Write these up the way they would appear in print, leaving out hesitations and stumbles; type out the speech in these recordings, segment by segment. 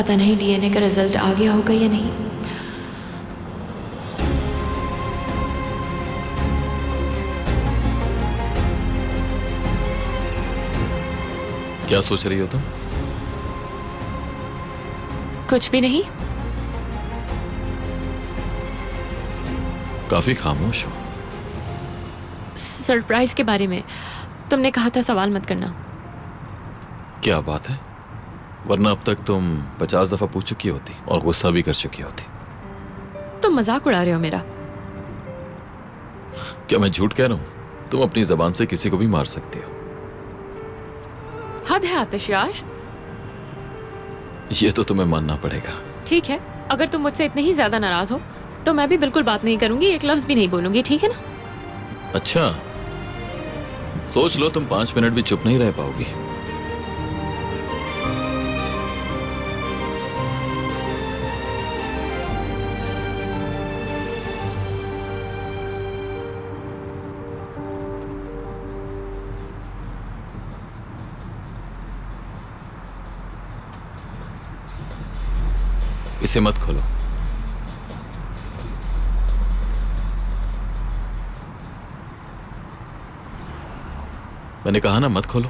पता नहीं डीएनए का रिजल्ट आ गया होगा या नहीं। क्या सोच रही हो तुम? कुछ भी नहीं। काफी खामोश हो। सरप्राइज के बारे में तुमने कहा था सवाल मत करना। क्या बात है, वरना अब तक तुम 50 दफा पूछ चुकी होती और गुस्सा भी कर चुकी होती। तुम मजाक उड़ा रहे हो मेरा। क्या मैं झूठ कह रहा हूं? तुम अपनी जबान से किसी को भी मार सकती हो। हद है आतिश यार। ये तो तुम्हें मानना पड़ेगा। ठीक है, अगर तुम मुझसे इतने ही ज्यादा नाराज हो तो मैं भी बिल्कुल बात नहीं करूंगी, एक लफ्ज भी नहीं बोलूंगी, ठीक है ना? अच्छा, सोच लो तुम 5 मिनट भी चुप नहीं रह पाओगी। इसे मत खोलो। मैंने कहा ना मत खोलो।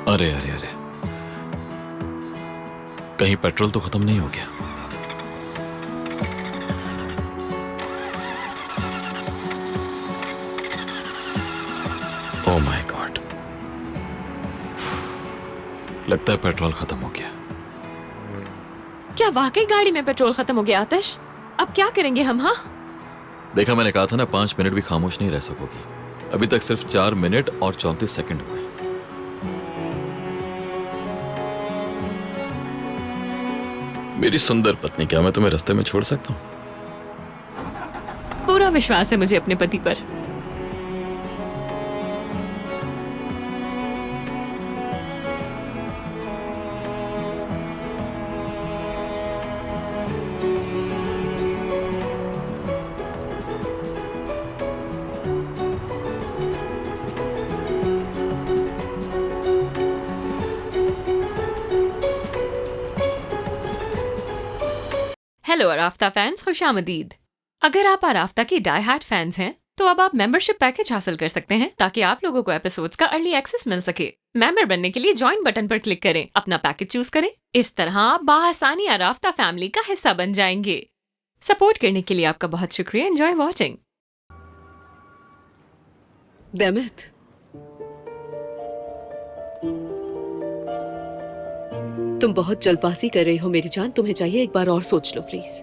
अरे अरे अरे, कहीं पेट्रोल तो खत्म नहीं हो गया? ओह माय गॉड, लगता है पेट्रोल खत्म हो गया। क्या वाकई गाड़ी में पेट्रोल खत्म हो गया आतिश? अब क्या करेंगे हम? हाँ, देखा, मैंने कहा था ना 5 मिनट भी खामोश नहीं रह सकोगी। अभी तक सिर्फ 4 मिनट और 34 सेकंड हुए। मेरी सुंदर पत्नी, क्या मैं तुम्हें रास्ते में छोड़ सकता हूँ? पूरा विश्वास है मुझे अपने पति पर। हेलो आराफ्ता फैंस, खुशामदीद। अगर आप आराफ्ता की डाई हार्ड फैंस हैं तो अब आप मेंबरशिप पैकेज हासिल कर सकते हैं ताकि आप लोगों को एपिसोड्स का अर्ली एक्सेस मिल सके। मेंबर बनने के लिए ज्वाइन बटन पर क्लिक करें, अपना पैकेज चूज करें। इस तरह आप बाआसानी आराफ्ता फैमिली का हिस्सा बन जाएंगे। सपोर्ट करने के लिए आपका बहुत शुक्रिया। Enjoy watching. देमित, तुम बहुत जल्दबाजी कर रही हो मेरी जान। तुम्हें चाहिए एक बार और सोच लो प्लीज।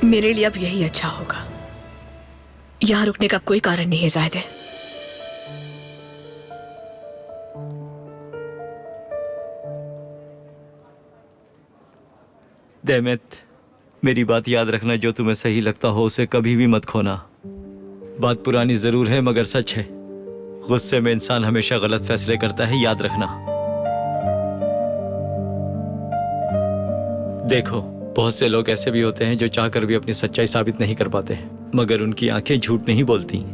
मेरे लिए अब यही अच्छा होगा। यहाँ रुकने का कोई कारण नहीं है जाहिद। देमित, मेरी बात याद रखना, जो तुम्हें सही लगता हो उसे कभी भी मत खोना। बात पुरानी जरूर है मगर सच है। गुस्से में इंसान हमेशा गलत फैसले करता है, याद रखना। देखो, बहुत से लोग ऐसे भी होते हैं जो चाहकर भी अपनी सच्चाई साबित नहीं कर पाते हैं, मगर उनकी आंखें झूठ नहीं बोलती।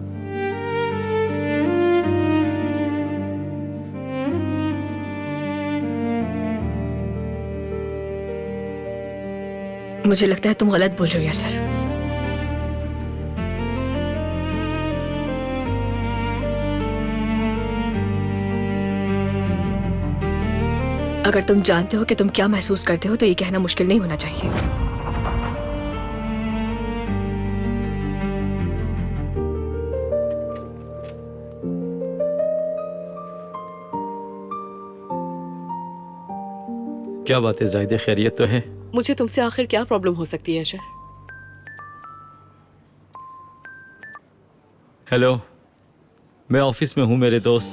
मुझे लगता है तुम गलत बोल रहे हो यासर। अगर तुम जानते हो कि तुम क्या महसूस करते हो तो ये कहना मुश्किल नहीं होना चाहिए। क्या बात है जाहिद, खैरियत तो है? मुझे तुमसे आखिर क्या प्रॉब्लम हो सकती है अशर? हेलो, मैं ऑफिस में हूँ मेरे दोस्त।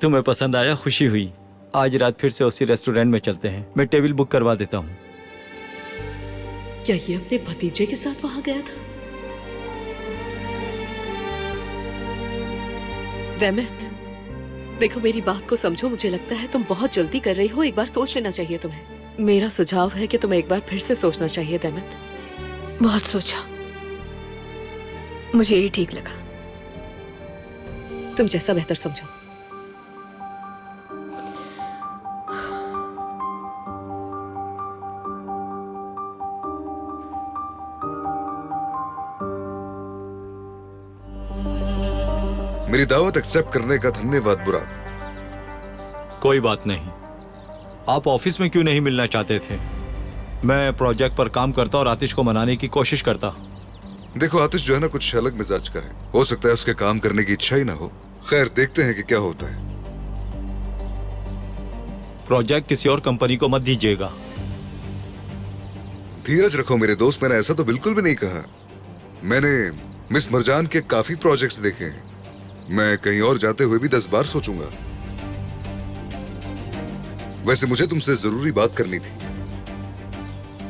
तुम्हें पसंद आया? खुशी हुई। आज रात फिर से उसी रेस्टोरेंट में चलते हैं। मैं टेबल बुक करवा देता हूँ। क्या ये अपने भतीजे के साथ वहां गया था? वेमित, देखो मेरी बात को समझो। मुझे लगता है तुम बहुत जल्दी कर रही हो। एक बार सोच लेना चाहिए तुम्हें। मेरा सुझाव है कि तुम्हें एक बार फिर से सोचना चाहिए देमित। बहुत सोचा, मुझे यही ठीक लगा। तुम जैसा बेहतर समझो। मेरी दावत एक्सेप्ट करने का धन्यवाद बुराक। कोई बात नहीं। आप ऑफिस में क्यों नहीं मिलना चाहते थे? मैं प्रोजेक्ट पर काम करता और आतिश को मनाने की कोशिश करता। देखो आतिश जो है ना, कुछ अलग मिजाज का है। हो सकता है उसके काम करने की इच्छा ही ना हो। खैर, देखते हैं कि क्या होता है। प्रोजेक्ट किसी और कंपनी को मत दीजिएगा। धीरज रखो मेरे दोस्त, मैंने ऐसा तो बिल्कुल भी नहीं कहा। मैंने मिस मरजान के काफी प्रोजेक्ट्स देखे हैं। मैं कहीं और जाते हुए भी 10 बार सोचूंगा। वैसे मुझे तुमसे जरूरी बात करनी थी।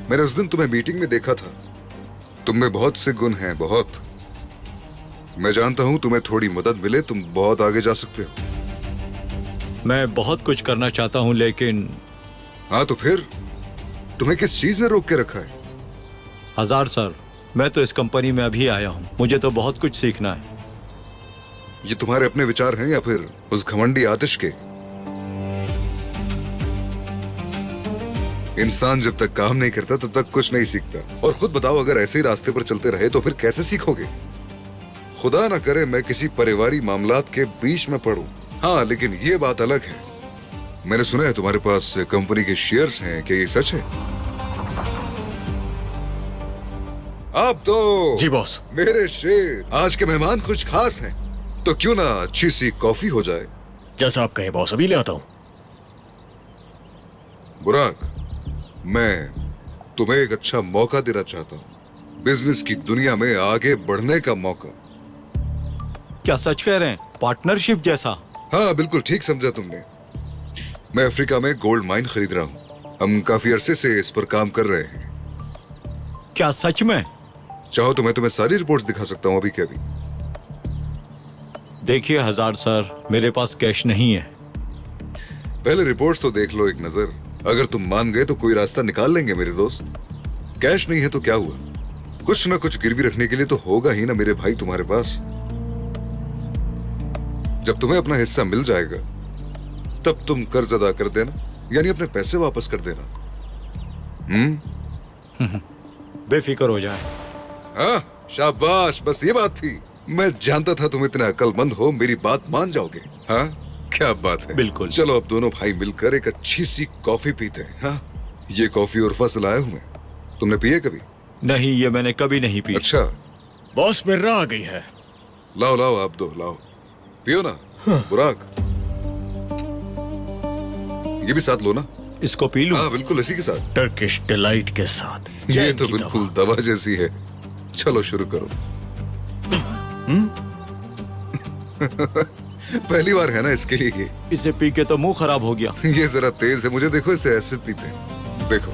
मैंने उस दिन तुम्हें मीटिंग में देखा था। तुम में बहुत से गुण हैं, बहुत। मैं जानता हूं तुम्हें थोड़ी मदद मिले तुम बहुत आगे जा सकते हो। मैं बहुत कुछ करना चाहता हूं, लेकिन हाँ तो फिर तुम्हें किस चीज ने रोक के रखा है? हजार सर, मैं तो इस कंपनी में अभी आया हूं। मुझे तो बहुत कुछ सीखना है। ये तुम्हारे अपने विचार हैं या फिर उस घमंडी आतिश के? इंसान जब तक काम नहीं करता तब तक कुछ नहीं सीखता। और खुद बताओ, अगर ऐसे ही रास्ते पर चलते रहे तो फिर कैसे सीखोगे? खुदा ना करे मैं किसी पारिवारिक मामलात के बीच में पड़ूं। हाँ, लेकिन ये बात अलग है। मैंने सुना है तुम्हारे पास कंपनी के शेयर्स हैं। क्या ये सच है? आप तो जी बॉस। मेरे शेर, आज के मेहमान कुछ खास हैं, तो क्यों ना अच्छी सी कॉफी हो जाए? जैसा आप कहें बॉस, अभी ले आता हूं। बुराक, मैं तुम्हें एक अच्छा मौका देना चाहता हूं। बिजनेस की दुनिया में आगे बढ़ने का मौका। क्या सच कह रहे हैं? पार्टनरशिप जैसा? हाँ, बिल्कुल ठीक समझा तुमने। मैं अफ्रीका में गोल्ड माइन खरीद रहा हूं। हम काफी अरसे से इस पर काम कर रहे हैं। क्या सच में? चाहो तो मैं तुम्हें सारी रिपोर्ट्स दिखा सकता हूं अभी के अभी। देखिए हजार सर, मेरे पास कैश नहीं है। पहले रिपोर्ट्स तो देख लो एक नजर। अगर तुम मान गए तो कोई रास्ता निकाल लेंगे मेरे दोस्त। कैश नहीं है तो क्या हुआ, कुछ ना कुछ गिरवी रखने के लिए तो होगा ही ना मेरे भाई तुम्हारे पास। जब तुम्हें अपना हिस्सा मिल जाएगा तब तुम कर्ज अदा कर देना, यानी अपने पैसे वापस कर देना। बेफिक्र हो जाए। हाँ, शाबाश, बस ये बात थी। मैं जानता था तुम इतने अक्लमंद हो, मेरी बात मान जाओगे। हाँ, क्या बात है। बिल्कुल। चलो अब दोनों भाई मिलकर एक अच्छी सी कॉफी पीते हैं। हाँ, ये कॉफी उर्फा से लाया हूं मैं। तुमने पी है कभी? नहीं, ये मैंने कभी नहीं पी। अच्छा, बॉस मिर्रा आ गई है। लाओ लाओ, आप दो लाओ, पियो ना। बुराक, ये भी साथ लो ना। इसको पी लूं? हाँ बिल्कुल, इसी के साथ। टर्किश डिलाइट के साथ। ये चैन तो की बिल्कुल दवा। दवा जैसी है। चलो शुरू करो। पहली बार है ना इसके लिए। इसे पी के तो मुंह खराब हो गया। ये जरा तेज है, मुझे देखो इसे ऐसे पीते हैं। देखो